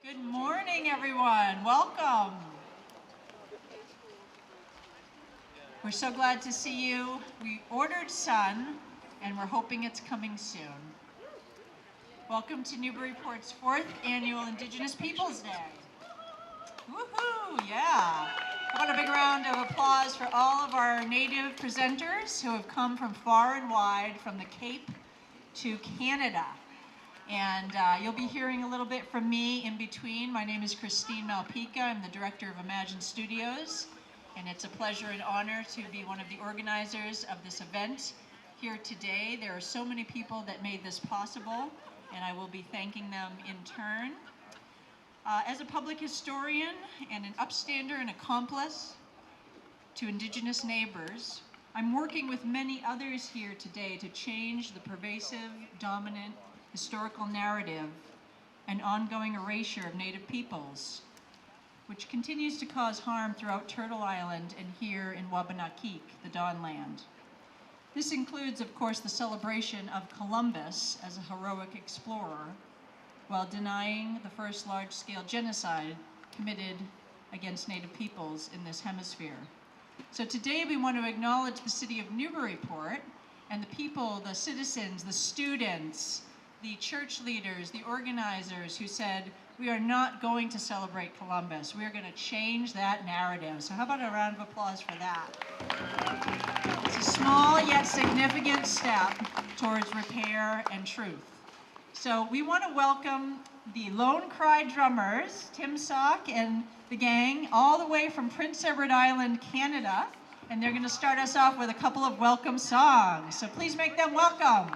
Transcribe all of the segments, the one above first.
Good morning, everyone. Welcome. We're so glad to see you. We ordered sun, and we're hoping it's coming soon. Welcome to Newburyport's 4th Annual Indigenous Peoples Day. Woohoo, yeah. I want a big round of applause for all of our native presenters who have come from far and wide, from the Cape to Canada. And you'll be hearing a little bit from me in between. My name is Christine Malpica. I'm the director of Imagine Studios, and it's a pleasure and honor to be one of the organizers of this event here today. There are so many people that made this possible, and I will be thanking them in turn. As a public historian and an upstander and accomplice to Indigenous neighbors, I'm working with many others here today to change the pervasive, dominant, historical narrative and ongoing erasure of Native peoples, which continues to cause harm throughout Turtle Island and here in Wabanakik, the Dawnland. This includes, of course, the celebration of Columbus as a heroic explorer, while denying the first large-scale genocide committed against Native peoples in this hemisphere. So today we want to acknowledge the city of Newburyport and the people, the citizens, the students, the church leaders, the organizers who said, we are not going to celebrate Columbus. We are going to change that narrative. So how about a round of applause for that? It's a small yet significant step towards repair and truth. So we want to welcome the Lone Cry drummers, Tim Sock and the gang, all the way from Prince Edward Island, Canada. And they're going to start us off with a couple of welcome songs. So please make them welcome.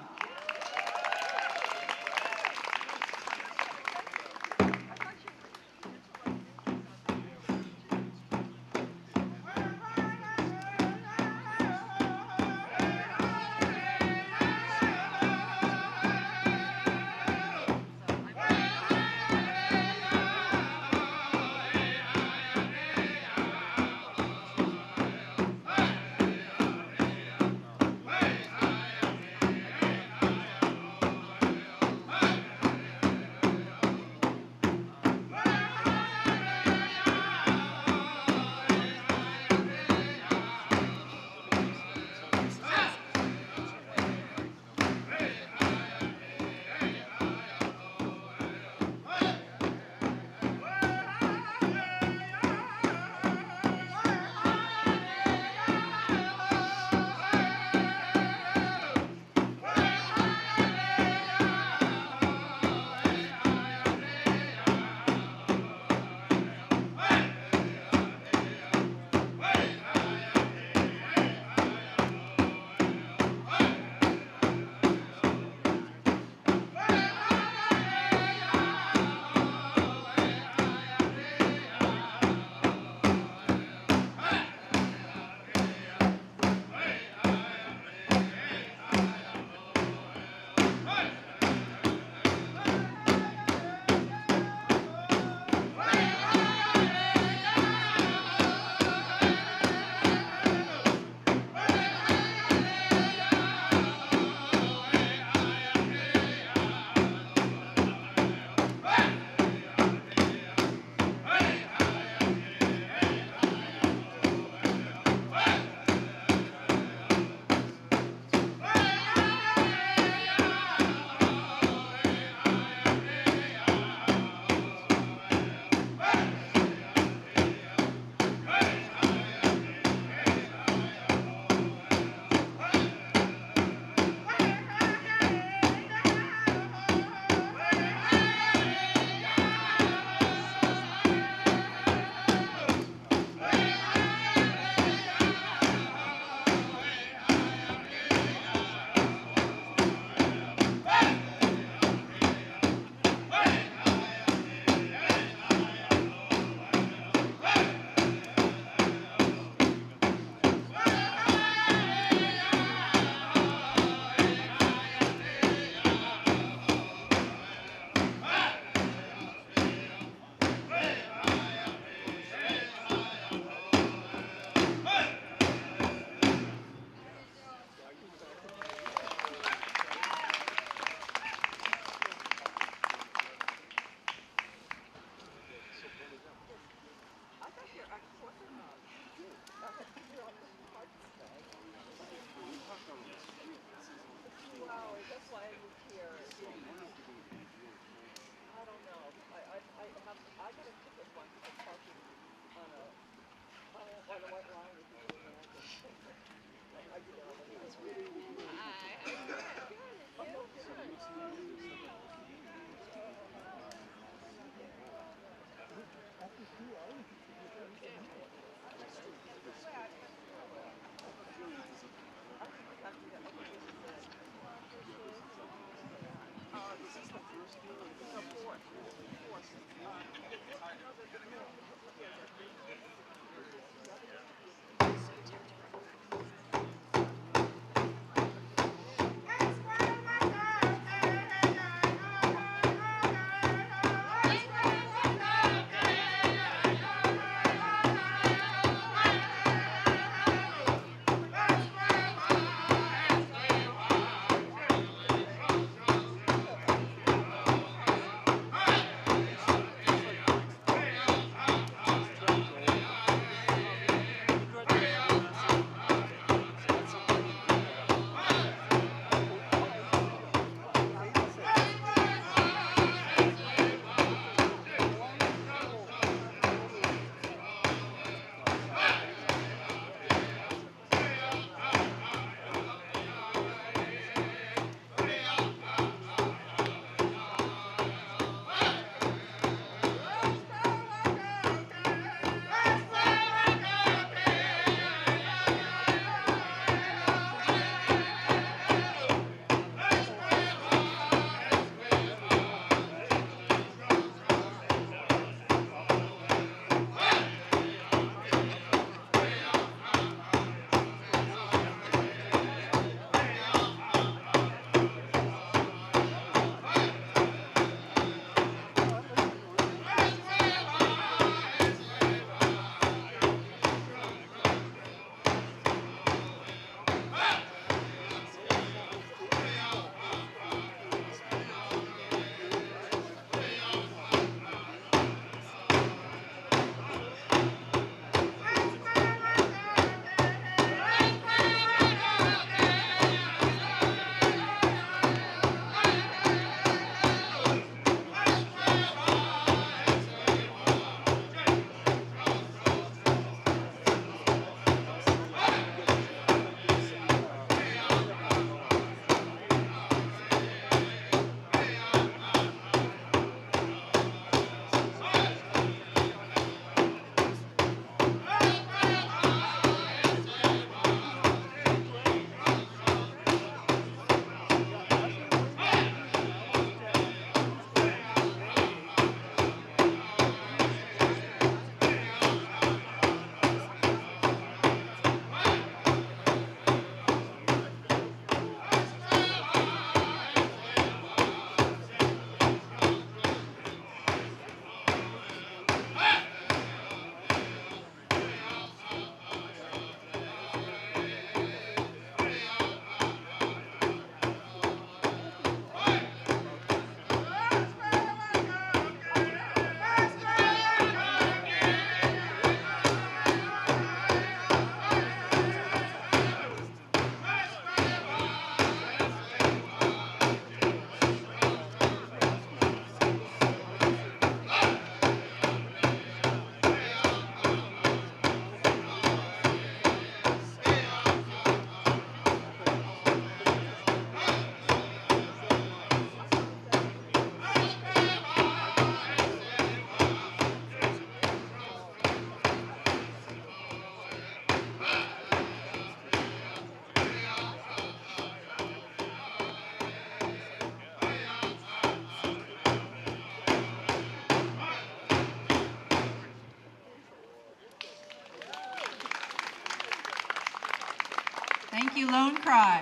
you, Lone Cry.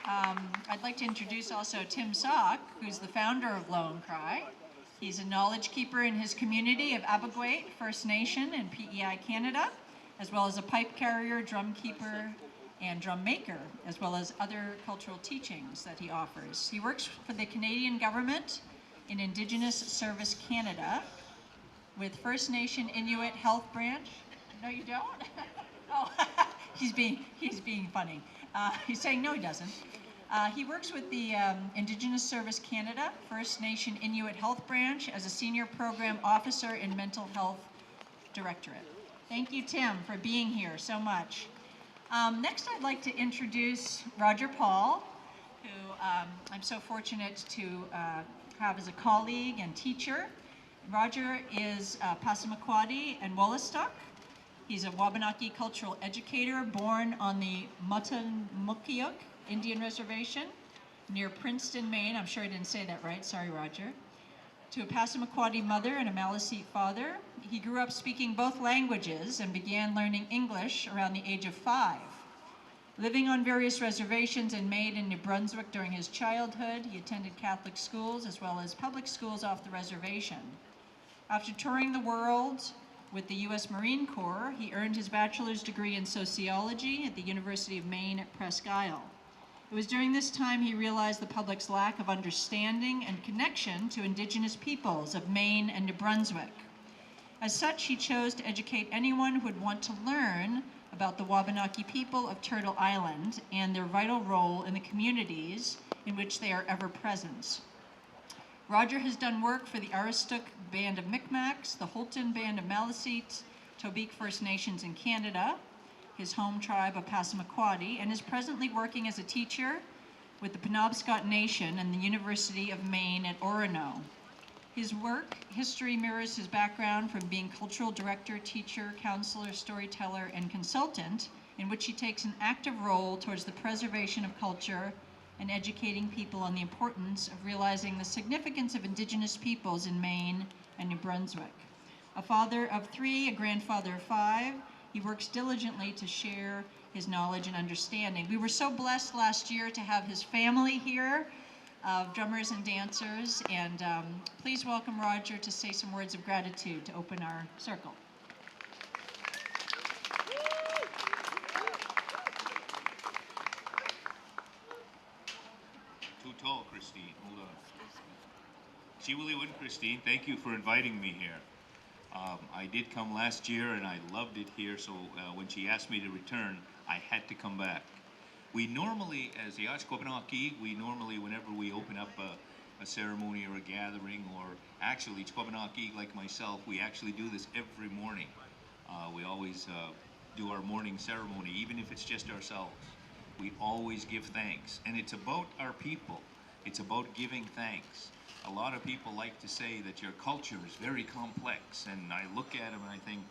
I'd like to introduce also Tim Sock, who's the founder of Lone Cry. He's a knowledge keeper in his community of Abogwait First Nation in PEI Canada, as well as a pipe carrier, drum keeper, and drum maker, as well as other cultural teachings that he offers. He works for the Canadian government in Indigenous Service Canada with First Nation Inuit Health Branch. No, you don't? Oh, he's being funny. He's saying no, he doesn't. He works with the Indigenous Service Canada, First Nation Inuit Health Branch as a Senior Program Officer in Mental Health Directorate. Thank you, Tim, for being here so much. Next, I'd like to introduce Roger Paul, who I'm so fortunate to have as a colleague and teacher. Roger is Passamaquoddy and Wollastock. He's a Wabanaki cultural educator born on the Muttanmukiook Indian Reservation near Princeton, Maine. I'm sure I didn't say that right. Sorry, Roger. To a Passamaquoddy mother and a Maliseet father. He grew up speaking both languages and began learning English around the age of 5. Living on various reservations in Maine and New Brunswick during his childhood, he attended Catholic schools as well as public schools off the reservation. After touring the world with the U.S. Marine Corps, he earned his bachelor's degree in sociology at the University of Maine at Presque Isle. It was during this time he realized the public's lack of understanding and connection to Indigenous peoples of Maine and New Brunswick. As such, he chose to educate anyone who would want to learn about the Wabanaki people of Turtle Island and their vital role in the communities in which they are ever present. Roger has done work for the Aroostook Band of Micmacs, the Holton Band of Maliseet, Tobique First Nations in Canada, his home tribe of Passamaquoddy, and is presently working as a teacher with the Penobscot Nation and the University of Maine at Orono. His work history mirrors his background from being cultural director, teacher, counselor, storyteller, and consultant, in which he takes an active role towards the preservation of culture and educating people on the importance of realizing the significance of Indigenous peoples in Maine and New Brunswick. A father of 3, a grandfather of 5, he works diligently to share his knowledge and understanding. We were so blessed last year to have his family here, of drummers and dancers, and please welcome Roger to say some words of gratitude to open our circle. Too tall, Christine. Hold on. Chiwiliwin, Christine, thank you for inviting me here. I did come last year and I loved it here, so when she asked me to return, I had to come back. We normally, as the Achkopanaki, whenever we open up a ceremony or a gathering, or actually Achkopanaki, like myself, we actually do this every morning. We always do our morning ceremony, even if it's just ourselves. We always give thanks, and it's about our people. It's about giving thanks. A lot of people like to say that your culture is very complex, and I look at them and I think,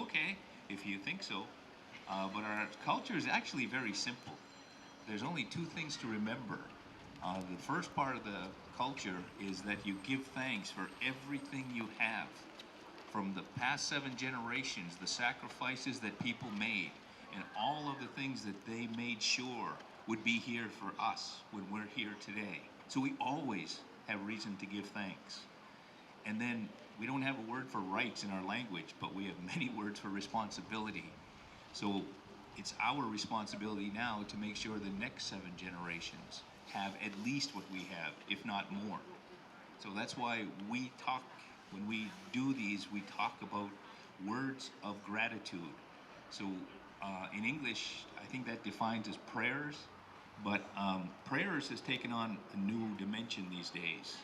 okay, if you think so. But our culture is actually very simple. There's only 2 things to remember. The first part of the culture is that you give thanks for everything you have. From the past 7 generations, the sacrifices that people made, and all of the things that they made sure would be here for us when we're here today. So we always have reason to give thanks. And then we don't have a word for rights in our language, but we have many words for responsibility. So it's our responsibility now to make sure the next 7 generations have at least what we have, if not more. So that's why we talk, when we do these, we talk about words of gratitude. So in English, I think that defines as prayers, but prayers has taken on a new dimension these days.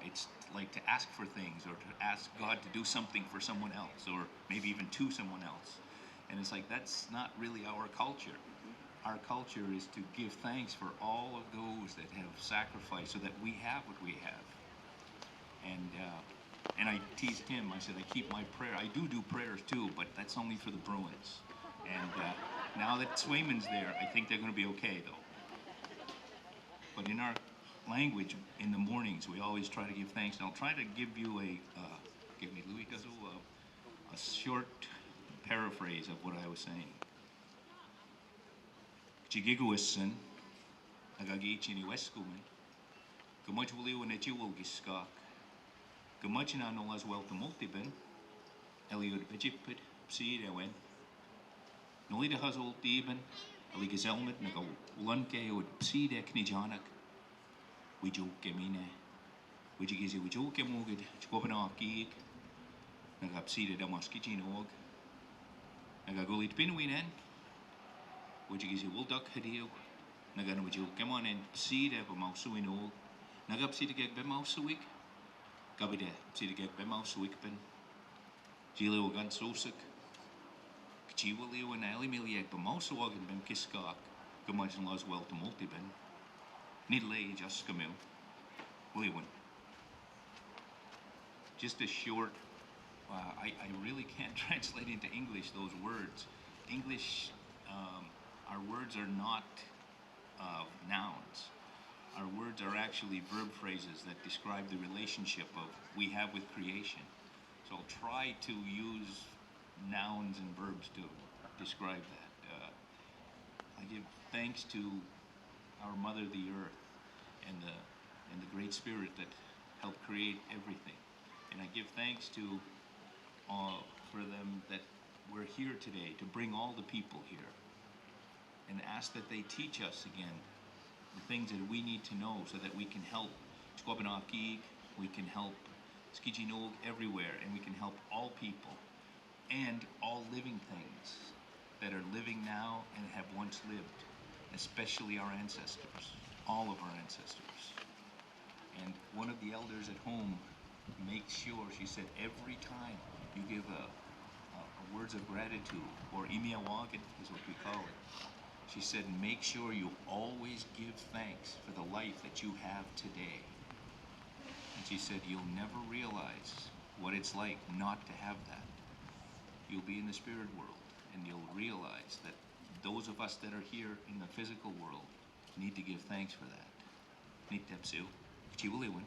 It's like to ask for things, or to ask God to do something for someone else, or maybe even to someone else. And it's like, that's not really our culture. Our culture is to give thanks for all of those that have sacrificed so that we have what we have. And I teased him, I said, I keep my prayer. I do prayers too, but that's only for the Bruins. And now that Swayman's there, I think they're going to be okay, though. But in our language, in the mornings, we always try to give thanks. And I'll try to give you a short paraphrase of what I was saying. Chigigoisson, Agagichi ni Weskuman, Gamach Williw and Etual Giskak, Gamachin no as well to Multiben, Eliud Vijipit, Seed Ewen, Nolita Huzzle Deben, Eligazelmet, Nago Lunke, or Seed Eknijanak, Wijo Gemine, Wijigizi Wijo Gemugid, Chkopana Geek, Nagapsida Damaskichin Og, Nagagolit Pinwinen, Wijigizi Wolduk Hadio, Nagan Wijo Gemon and Seed Ever Mousuin Og, Nagapsida Gek Bemousuik, Gabide, Sida Gek Bemousuikben, Gilio Gun Sosik, Chiwilio and Ali Miliak Bemousuog and Bem Kiskak, Gamajin Laws well to Multiben, Nidlay just Camille, Williwan. Just a short, I really can't translate into English those words. English, our words are not nouns. Our words are actually verb phrases that describe the relationship we have with creation. So I'll try to use nouns and verbs to describe that. I give thanks to our Mother, the Earth, and the Great Spirit that helped create everything. And I give thanks to for them that we're here today to bring all the people here, and ask that they teach us again the things that we need to know so that we can help Chkwabanaki, we can help Skijinog everywhere, and we can help all people and all living things that are living now and have once lived, especially our ancestors, all of our ancestors. And one of the elders at home makes sure, she said, every time you give a words of gratitude, or imiawagan is what we call it, she said, make sure you always give thanks for the life that you have today. And she said, you'll never realize what it's like not to have that. You'll be in the spirit world, and you'll realize that those of us that are here in the physical world need to give thanks for that. Nitepsu, Chiwiliwin.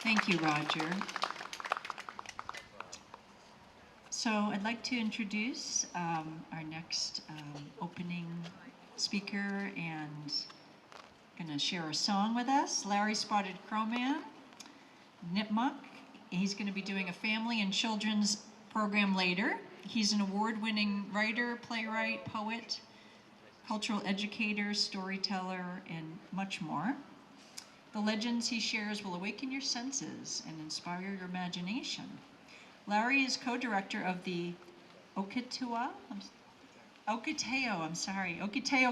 Thank you, Roger. So I'd like to introduce our next opening speaker and going to share a song with us, Larry Spotted Crowman, Nipmuc. He's going to be doing a family and children's program later. He's an award-winning writer, playwright, poet, cultural educator, storyteller, and much more. The legends he shares will awaken your senses and inspire your imagination. Larry is co-director of the Okiteo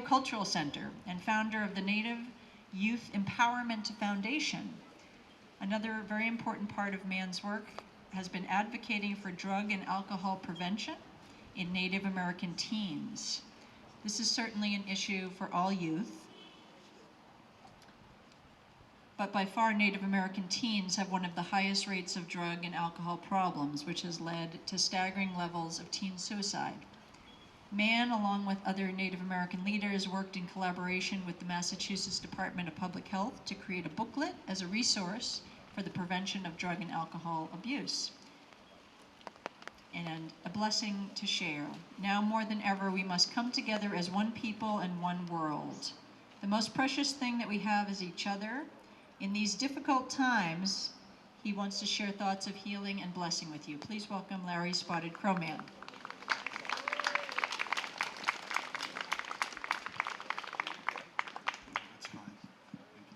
Cultural Center and founder of the Native Youth Empowerment Foundation. Another very important part of Man's work has been advocating for drug and alcohol prevention in Native American teens. This is certainly an issue for all youth, but by far Native American teens have one of the highest rates of drug and alcohol problems, which has led to staggering levels of teen suicide. MAN, along with other Native American leaders, worked in collaboration with the Massachusetts Department of Public Health to create a booklet as a resource for the prevention of drug and alcohol abuse. And a blessing to share. Now more than ever, we must come together as one people and one world. The most precious thing that we have is each other. In these difficult times, he wants to share thoughts of healing and blessing with you. Please welcome Larry Spotted Crowman. That's fine. Thank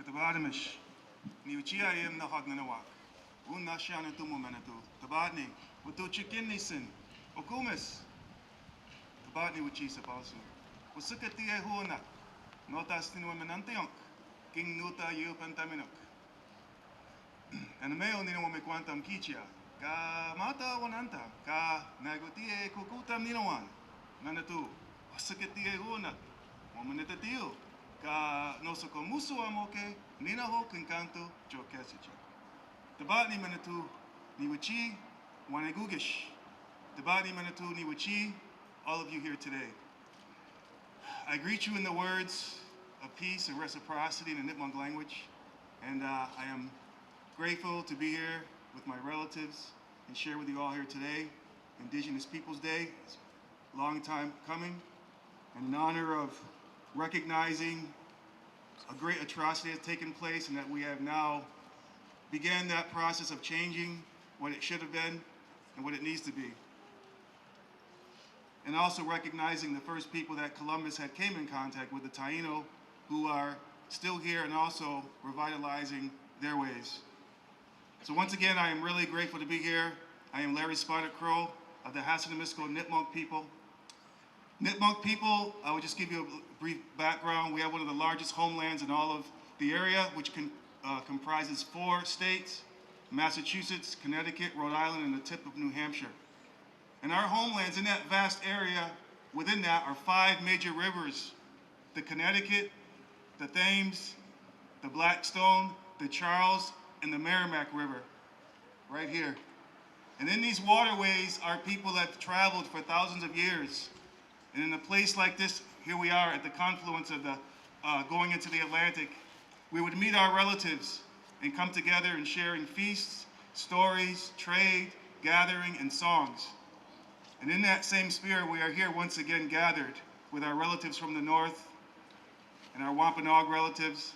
you. Katabadamish, Niuchia yem na Hagnanawak, Unashana Tumomanatu, Tabadni, Utu Chicken Nissen, Okumis, Tabadni Uchisa Pasu, Usukati Huna, Notastin Womenantiok. King Nuta Yu Pantaminok. And the male Nino Mequantam Kichia, Ka Mata Wananta, Ka Nagutie Kukutam Ninoan, Nanatu, Osakatie Una, Womanetatil, Ka Nosoko Musu Amoke, Nina Ho Kinkanto, Jokesicha. The Batni Manatu, Niwachi, Wanegugish. The Batni Manatu, Niwachi, all of you here today. I greet you in the words of peace and reciprocity in the Nipmuc language, and I am grateful to be here with my relatives and share with you all here today. Indigenous Peoples Day, it's a long time coming, and in honor of recognizing a great atrocity has taken place and that we have now began that process of changing what it should have been and what it needs to be. And also recognizing the first people that Columbus had came in contact with, the Taino, who are still here and also revitalizing their ways. So once again, I am really grateful to be here. I am Larry Spotted Crow of the Hassanimisco Nipmuc people. Nipmuc people, I will just give you a brief background. We have one of the largest homelands in all of the area, which comprises 4 states, Massachusetts, Connecticut, Rhode Island, and the tip of New Hampshire. And our homelands in that vast area, within that are 5 major rivers: the Connecticut, the Thames, the Blackstone, the Charles, and the Merrimack River, right here. And in these waterways, our people have traveled for thousands of years. And in a place like this, here we are at the confluence of the, going into the Atlantic, we would meet our relatives and come together and sharing feasts, stories, trade, gathering, and songs. And in that same spirit, we are here once again gathered with our relatives from the north and our Wampanoag relatives,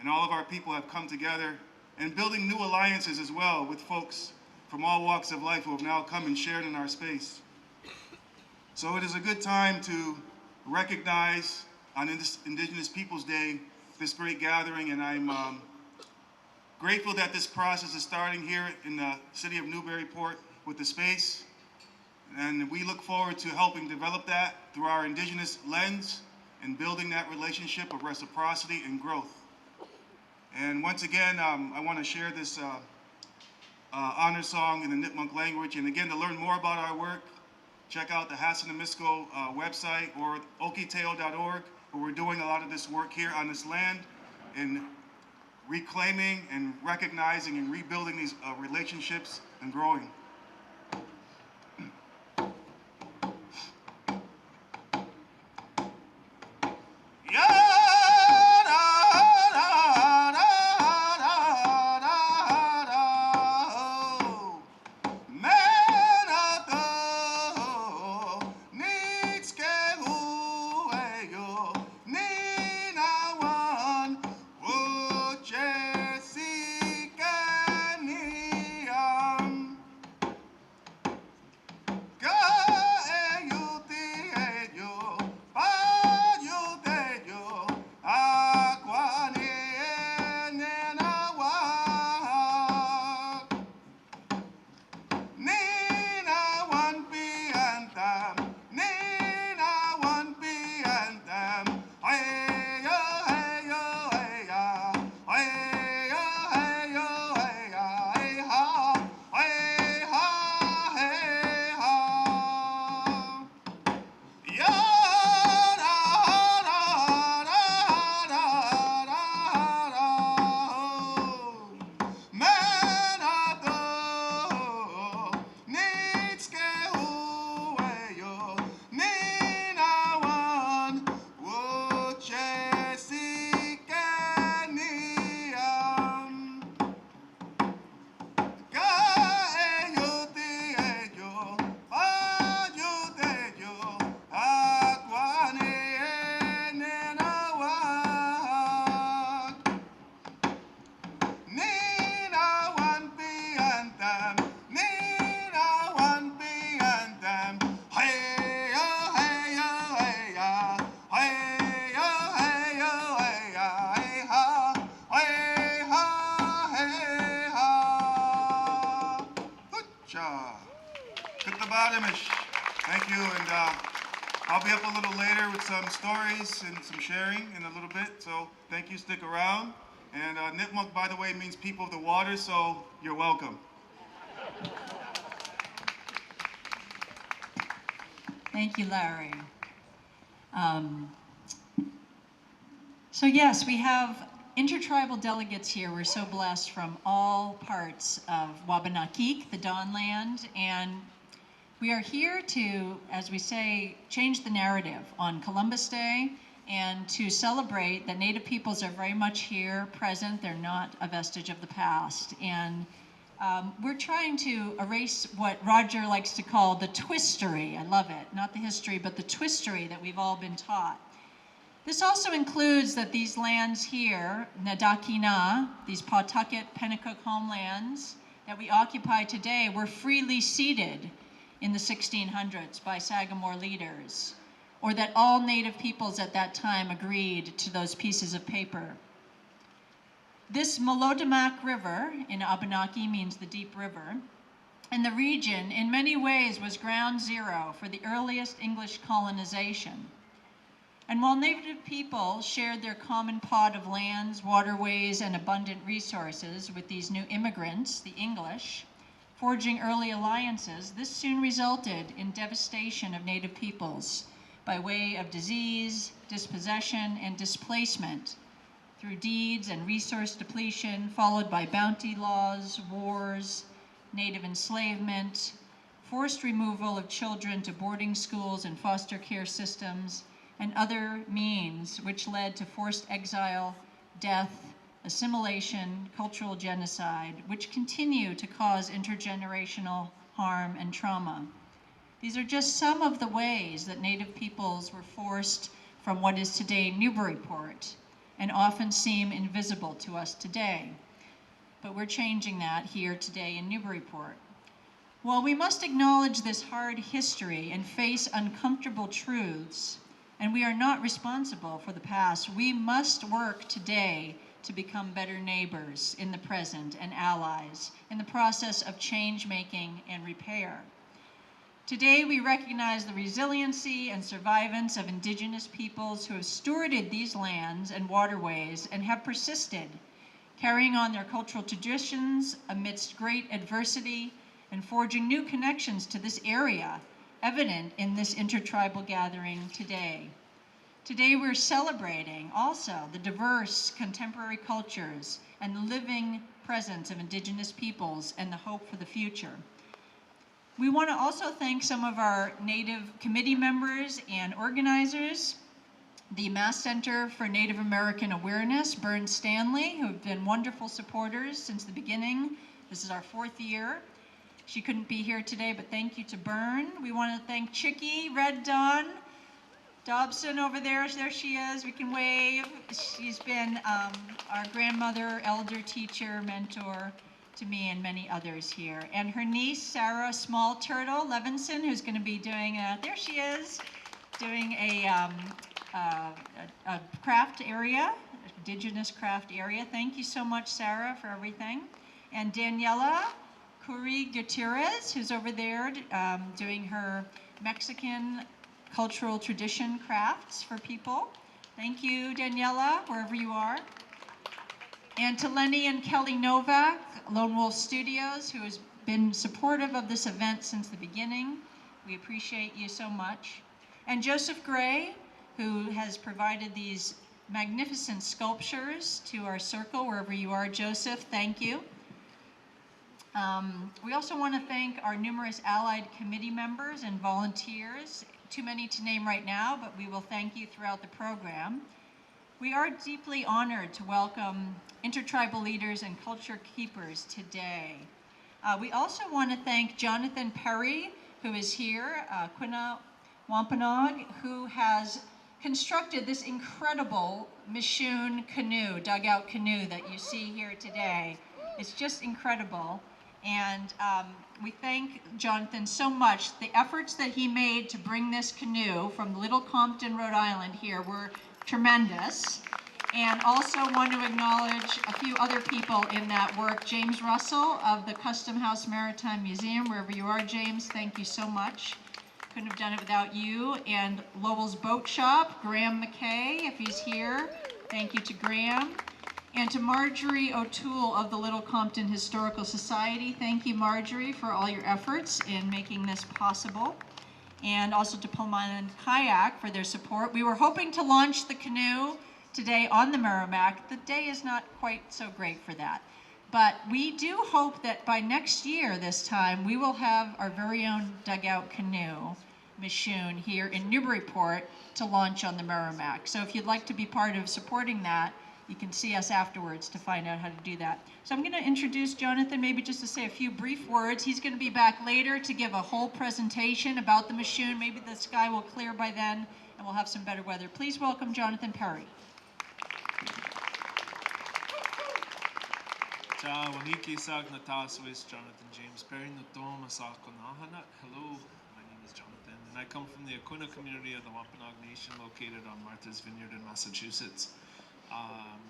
and all of our people have come together and building new alliances as well with folks from all walks of life who have now come and shared in our space. So it is a good time to recognize on Indigenous Peoples Day this great gathering, and I'm grateful that this process is starting here in the city of Newburyport with the space, and we look forward to helping develop that through our Indigenous lens and building that relationship of reciprocity and growth. And once again, I want to share this honor song in the Nipmuc language. And again, to learn more about our work, check out the Hassanimisco website or okiteo.org, where we're doing a lot of this work here on this land in reclaiming and recognizing and rebuilding these relationships and growing. Thank you, and I'll be up a little later with some stories and some sharing in a little bit, so thank you, stick around. And Nipmuc, by the way, means people of the water, so you're welcome. Thank you, Larry. So yes, we have intertribal delegates here. We're so blessed from all parts of Wabanakik, the Dawnland, and we are here to, as we say, change the narrative on Columbus Day and to celebrate that Native peoples are very much here, present. They're not a vestige of the past. And we're trying to erase what Roger likes to call the twistery. I love it. Not the history, but the twistery that we've all been taught. This also includes that these lands here, Nadakina, these Pawtucket Pennacook homelands that we occupy today, were freely ceded in the 1600s by Sagamore leaders, or that all Native peoples at that time agreed to those pieces of paper. This Melodemak River in Abenaki means the deep river, and the region in many ways was ground zero for the earliest English colonization. And while Native people shared their common pot of lands, waterways, and abundant resources with these new immigrants, the English, forging early alliances, this soon resulted in devastation of Native peoples by way of disease, dispossession, and displacement through deeds and resource depletion, followed by bounty laws, wars, Native enslavement, forced removal of children to boarding schools and foster care systems, and other means which led to forced exile, death, assimilation, cultural genocide, which continue to cause intergenerational harm and trauma. These are just some of the ways that Native peoples were forced from what is today Newburyport, and often seem invisible to us today. But we're changing that here today in Newburyport. While we must acknowledge this hard history and face uncomfortable truths, and we are not responsible for the past, we must work today to become better neighbors in the present and allies in the process of change-making and repair. Today, we recognize the resiliency and survivance of Indigenous peoples who have stewarded these lands and waterways and have persisted, carrying on their cultural traditions amidst great adversity and forging new connections to this area, evident in this intertribal gathering today. Today, we're celebrating also the diverse contemporary cultures and the living presence of Indigenous peoples and the hope for the future. We want to also thank some of our Native committee members and organizers, the Mass Center for Native American Awareness, Bern Stanley, who have been wonderful supporters since the beginning. This is our 4th year. She couldn't be here today, but thank you to Bern. We want to thank Chicky, Red Dawn, Dobson over there she is, we can wave. She's been our grandmother, elder, teacher, mentor to me and many others here. And her niece, Sarah Small Turtle Levinson, who's going to be doing, there she is, doing a craft area, Indigenous craft area. Thank you so much, Sarah, for everything. And Daniela Curi Gutierrez, who's over there doing her Mexican cultural tradition crafts for people. Thank you, Daniela, wherever you are. And to Lenny and Kelly Novak, Lone Wolf Studios, who has been supportive of this event since the beginning. We appreciate you so much. And Joseph Gray, who has provided these magnificent sculptures to our circle, wherever you are, Joseph, thank you. We also want to thank our numerous allied committee members and volunteers. Too many to name right now, but we will thank you throughout the program. We are deeply honored to welcome intertribal leaders and culture keepers today. We also want to thank Jonathan Perry, who is here, Quina Wampanoag, who has constructed this incredible Michoud canoe, dugout canoe that you see here today. It's just incredible. And we thank Jonathan so much. The efforts that he made to bring this canoe from Little Compton, Rhode Island here were tremendous. And also want to acknowledge a few other people in that work. James Russell of the Custom House Maritime Museum, wherever you are, James, thank you so much. Couldn't have done it without you. And Lowell's Boat Shop, Graham McKay, if he's here, thank you to Graham. And to Marjorie O'Toole of the Little Compton Historical Society. Thank you, Marjorie, for all your efforts in making this possible. And also to Pullman Kayak for their support. We were hoping to launch the canoe today on the Merrimack. The day is not quite so great for that. But we do hope that by next year, this time, we will have our very own dugout canoe, Michoud, here in Newburyport to launch on the Merrimack. So if you'd like to be part of supporting that, you can see us afterwards to find out how to do that. So I'm going to introduce Jonathan, maybe just to say a few brief words. He's going to be back later to give a whole presentation about the Machoon. Maybe the sky will clear by then and we'll have some better weather. Please welcome Jonathan Perry. Cha waniki sag nataswis Jonathan James Perry no toma sako nahanat. Hello, my name is Jonathan, and I come from the Akuna community of the Wampanoag Nation located on Martha's Vineyard in Massachusetts.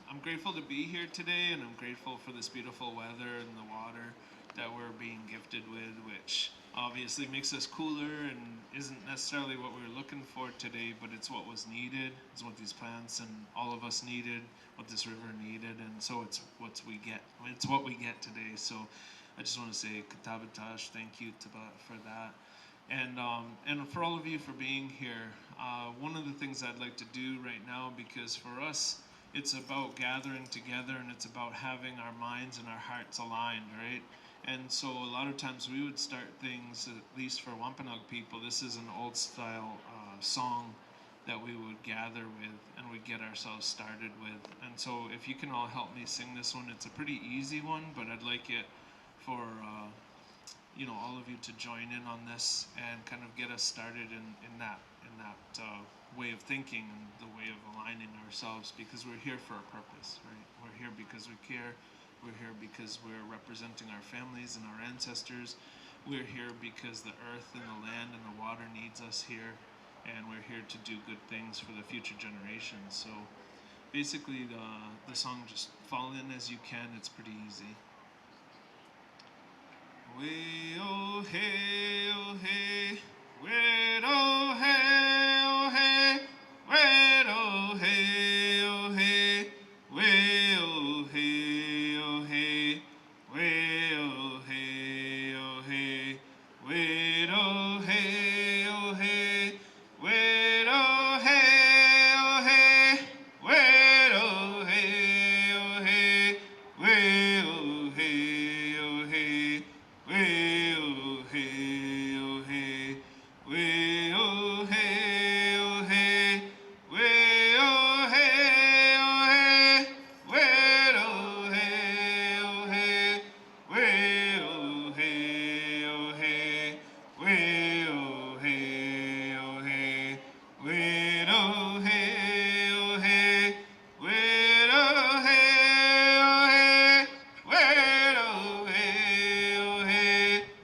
I'm grateful to be here today, and I'm grateful for this beautiful weather and the water that we're being gifted with, which obviously makes us cooler and isn't necessarily what we were looking for today, but it's what was needed. It's what these plants and all of us needed, what this river needed, and so it's what we get. It's what we get today. So I just want to say katabatash, thank you for that. And for all of you for being here, one of the things I'd like to do right now, because for us, it's about gathering together and it's about having our minds and our hearts aligned, right? And so a lot of times we would start things, at least for Wampanoag people, this is an old style song that we would gather with and we'd get ourselves started with. And so if you can all help me sing this one, it's a pretty easy one, but I'd like it for all of you to join in on this and kind of get us started in that way of thinking and the way of aligning ourselves, because we're here for a purpose, right? We're here because we care. We're here because we're representing our families and our ancestors. We're here because the earth and the land and the water needs us here, and we're here to do good things for the future generations. So basically the song, just fall in as you can. It's pretty easy. Way oh hey oh hey, wait oh hey oh hey, wait oh hey oh hey, way oh hey oh hey, way oh hey oh hey, wait oh hey oh hey, wait oh hey oh hey, wait oh hey oh hey, way oh hey oh hey. Way oh hey oh hey, way oh hey oh hey, way oh hey oh hey, way oh hey oh hey, way oh hey oh hey, way oh hey oh hey, way oh hey oh hey, way oh hey oh hey, way oh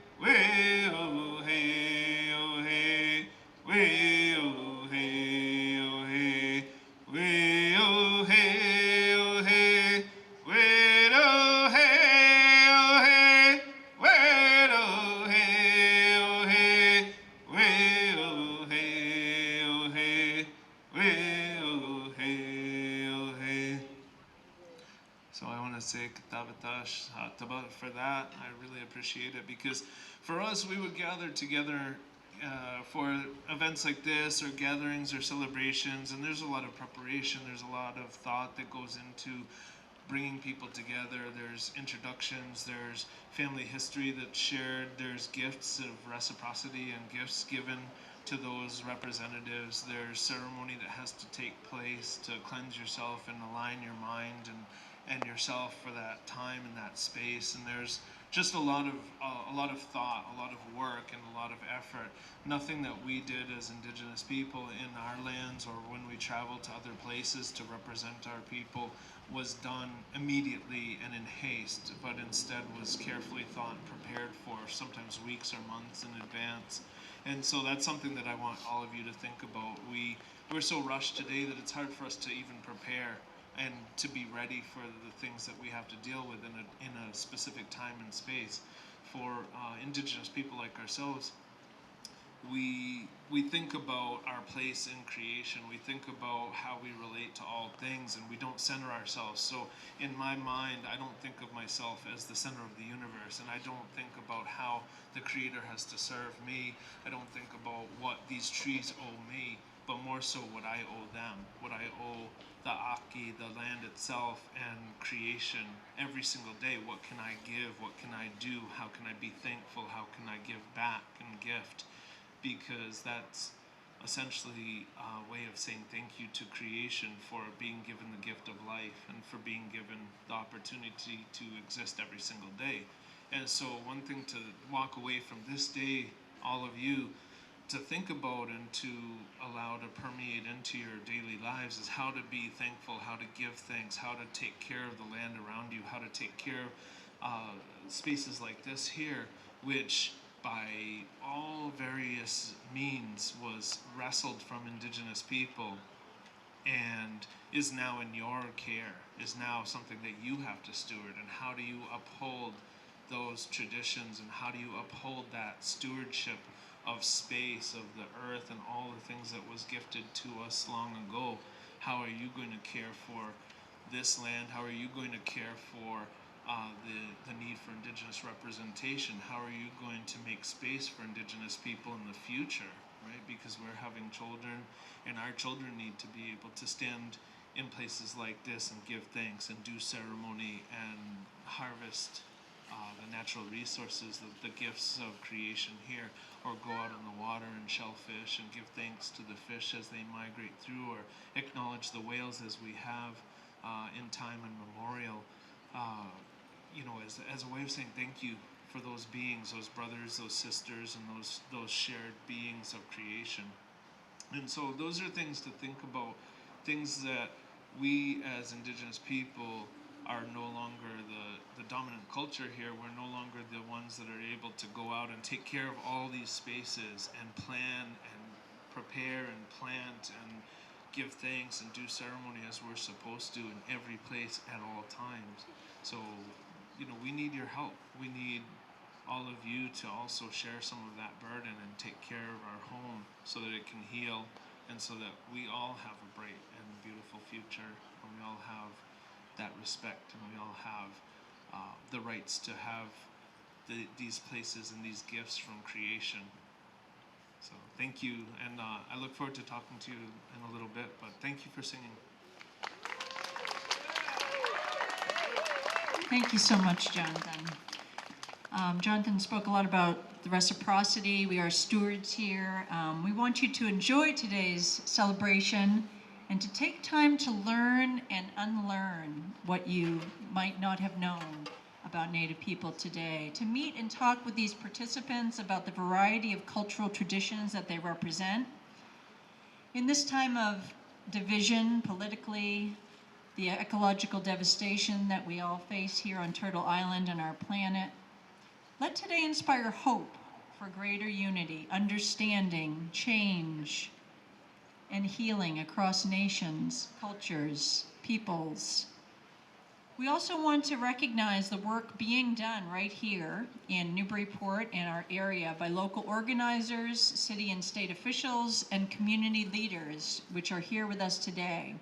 hey oh hey, way oh hey oh hey, way oh hey oh hey, way oh hey oh hey, way oh hey oh hey, way oh hey oh hey, way oh hey oh hey, way oh hey oh hey. So I want to say Katavatash Tabat for that. I really appreciate it, because for us, we would gather together for events like this, or gatherings or celebrations, and there's a lot of preparation, there's a lot of thought that goes into bringing people together. There's introductions, there's family history that's shared, there's gifts of reciprocity and gifts given to those representatives. There's ceremony that has to take place to cleanse yourself and align your mind and yourself for that time and that space. And there's just a lot of thought, a lot of work, and a lot of effort. Nothing that we did as Indigenous people in our lands, or when we traveled to other places to represent our people, was done immediately and in haste, but instead was carefully thought and prepared for, sometimes weeks or months in advance. And so that's something that I want all of you to think about. We're so rushed today that it's hard for us to even prepare and to be ready for the things that we have to deal with in a specific time and space. For Indigenous people like ourselves, we think about our place in creation. We think about how we relate to all things, and we don't center ourselves. So in my mind, I don't think of myself as the center of the universe, and I don't think about how the Creator has to serve me. I don't think about what these trees owe me, but more so what I owe them, what I owe the Aki, the land itself, and creation every single day. What can I give? What can I do? How can I be thankful? How can I give back and gift? Because essentially a way of saying thank you to creation for being given the gift of life and for being given the opportunity to exist every single day. And so one thing to walk away from this day, all of you, to think about and to allow to permeate into your daily lives is how to be thankful, how to give thanks, how to take care of the land around you, how to take care of spaces like this here, which by all various means was wrestled from Indigenous people and is now in your care, is now something that you have to steward. And how do you uphold those traditions, and how do you uphold that stewardship of space, of the earth, and all the things that was gifted to us long ago? How are you going to care for this land? How are you going to care for the need for Indigenous representation? How are you going to make space for Indigenous people in the future, right? Because we're having children, and our children need to be able to stand in places like this and give thanks and do ceremony and harvest the natural resources, the gifts of creation here, or go out on the water and shellfish and give thanks to the fish as they migrate through, or acknowledge the whales as we have in time and memorial, you know, as a way of saying thank you for those beings, those brothers, those sisters, and those shared beings of creation. And so those are things to think about, things that we as Indigenous people are no longer the dominant culture here. We're no longer the ones that are able to go out and take care of all these spaces and plan and prepare and plant and give thanks and do ceremony as we're supposed to in every place at all times. So, you know, we need your help. We need all of you to also share some of that burden and take care of our home so that it can heal, and so that we all have a bright and beautiful future, and we all have that respect, and we all have the rights to have these places and these gifts from creation. So thank you, and I look forward to talking to you in a little bit, but thank you for singing. Thank you so much, Jonathan. Jonathan spoke a lot about the reciprocity. We are stewards here. We want you to enjoy today's celebration and to take time to learn and unlearn what you might not have known about Native people today, to meet and talk with these participants about the variety of cultural traditions that they represent. In this time of division politically, the ecological devastation that we all face here on Turtle Island and our planet, let today inspire hope for greater unity, understanding, change, and healing across nations, cultures, peoples. We also want to recognize the work being done right here in Newburyport and our area by local organizers, city and state officials, and community leaders, which are here with us today.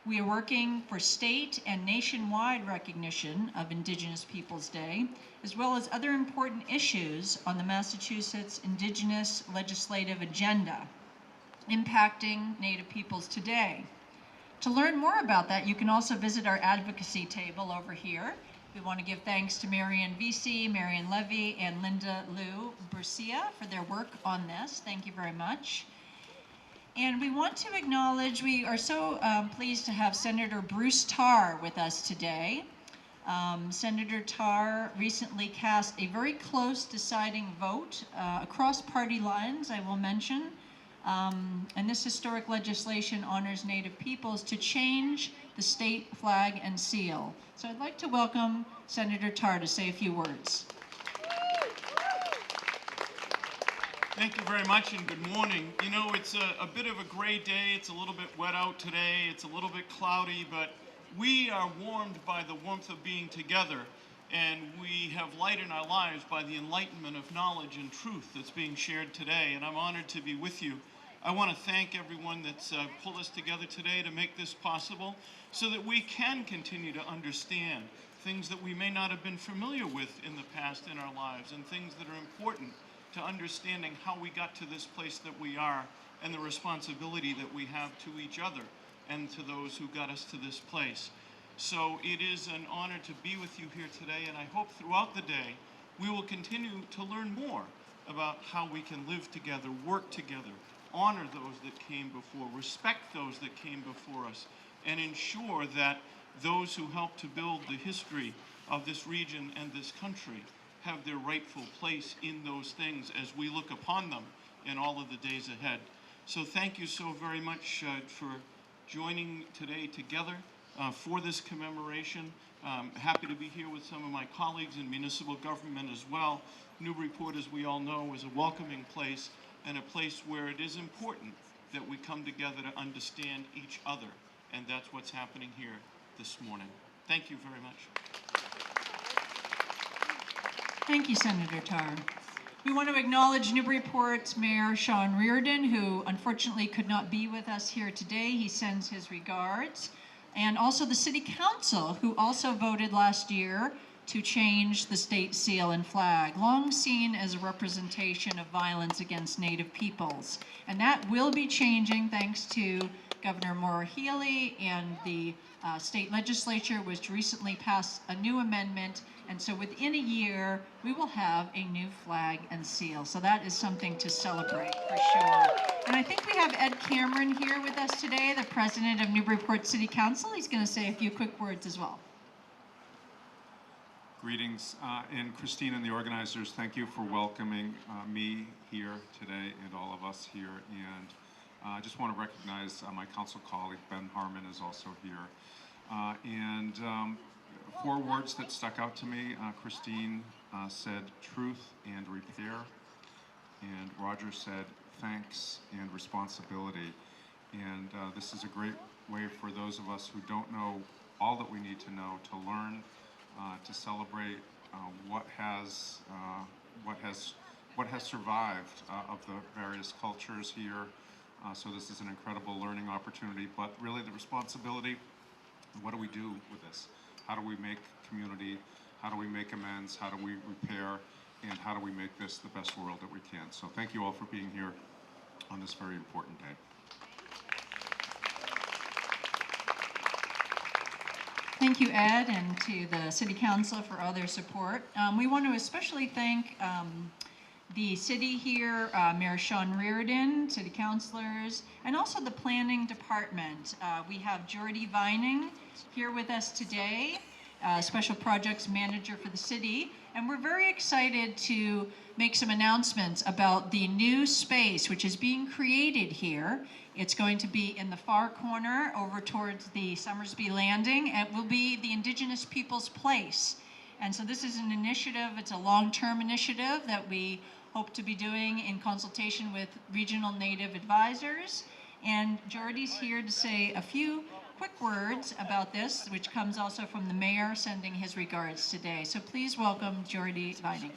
We are working for state and nationwide recognition of Indigenous Peoples Day, as well as other important issues on the Massachusetts Indigenous legislative agenda impacting Native peoples today. To learn more about that, you can also visit our advocacy table over here. We want to give thanks to Marian Vesey, Marian Levy, and Linda Lou Burcia for their work on this. Thank you very much. And we want to acknowledge, we are so pleased to have Senator Bruce Tarr with us today. Senator Tarr recently cast a very close deciding vote across party lines, I will mention. And this historic legislation honors Native peoples to change the state flag and seal. So I'd like to welcome Senator Tarr to say a few words. Thank you very much, and good morning. You know, it's a bit of a gray day. It's a little bit wet out today. It's a little bit cloudy, but we are warmed by the warmth of being together, and we have light in our lives by the enlightenment of knowledge and truth that's being shared today, and I'm honored to be with you. I want to thank everyone that's pulled us together today to make this possible so that we can continue to understand things that we may not have been familiar with in the past in our lives, and things that are important to understanding how we got to this place that we are, and the responsibility that we have to each other and to those who got us to this place. So it is an honor to be with you here today, and I hope throughout the day we will continue to learn more about how we can live together, work together, honor those that came before, respect those that came before us, and ensure that those who helped to build the history of this region and this country have their rightful place in those things as we look upon them in all of the days ahead. So thank you so very much for joining today together for this commemoration. Happy to be here with some of my colleagues in municipal government as well. Newburyport, as we all know, is a welcoming place and a place where it is important that we come together to understand each other. And that's what's happening here this morning. Thank you very much. Thank you, Senator Tarr. We want to acknowledge Newburyport's Mayor Sean Reardon, who unfortunately could not be with us here today. He sends his regards. And also the City Council, who also voted last year to change the state seal and flag, long seen as a representation of violence against Native peoples. And that will be changing thanks to Governor Maura Healey and the state legislature, which recently passed a new amendment. And so within a year, we will have a new flag and seal. So that is something to celebrate for sure. And I think we have Ed Cameron here with us today, the president of Newburyport City Council. He's going to say a few quick words as well. Greetings, and Christine and the organizers, thank you for welcoming me here today and all of us here. And I just want to recognize my council colleague, Ben Harmon, is also here. Four words that stuck out to me, Christine said truth and repair, and Roger said thanks and responsibility. And this is a great way for those of us who don't know all that we need to know to learn, to celebrate what has survived of the various cultures here. So this is an incredible learning opportunity, but really the responsibility, what do we do with this? How do we make community? How do we make amends? How do we repair? And how do we make this the best world that we can? So thank you all for being here on this very important day. Thank you, Ed, and to the City Council for all their support. We want to especially thank the city here, Mayor Sean Reardon, city councilors, and also the planning department. We have Jordy Vining here with us today, special projects manager for the city, and we're very excited to make some announcements about the new space which is being created here. It's going to be in the far corner over towards the Summersby Landing. It will be the Indigenous People's Place. And so this is an initiative, it's a long-term initiative that we hope to be doing in consultation with regional Native advisors. And Jordy's here to say a few quick words about this, which comes also from the mayor sending his regards today. So please welcome Jordy Vining.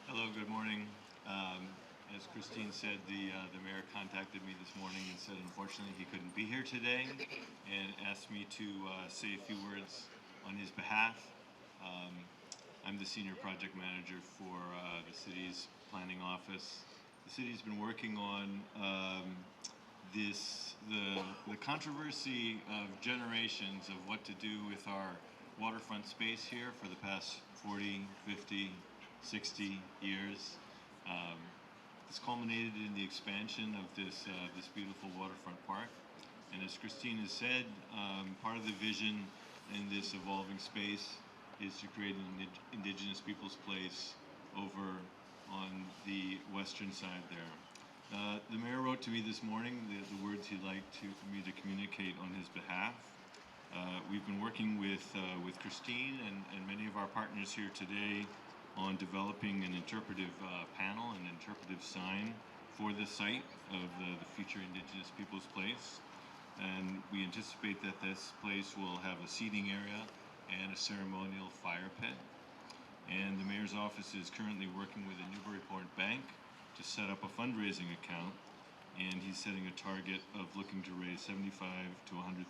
Hello, good morning. As Christine said, the mayor contacted me this morning and said unfortunately he couldn't be here today and asked me to say a few words on his behalf. I'm the senior project manager for the city's planning office. The city's been working on the controversy of generations of what to do with our waterfront space here for the past 40, 50, 60 years. It's culminated in the expansion of this beautiful waterfront park. And as Christine has said, part of the vision in this evolving space is to create an Indigenous People's Place over on the western side there. The mayor wrote to me this morning the words he'd like me to communicate on his behalf. We've been working with Christine and many of our partners here today on developing an interpretive panel, an interpretive sign for the site of the future Indigenous People's Place. And we anticipate that this place will have a seating area and a ceremonial fire pit. And the mayor's office is currently working with the Newburyport Bank to set up a fundraising account, and he's setting a target of looking to raise $75,000 to $100,000.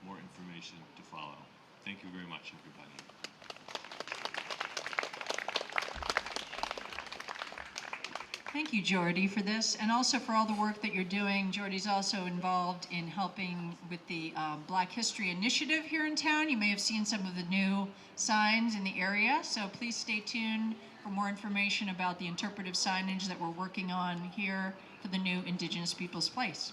More information to follow. Thank you very much, everybody. Thank you, Jordy, for this, and also for all the work that you're doing. Jordy's also involved in helping with the Black History Initiative here in town. You may have seen some of the new signs in the area, so please stay tuned for more information about the interpretive signage that we're working on here for the new Indigenous Peoples Place.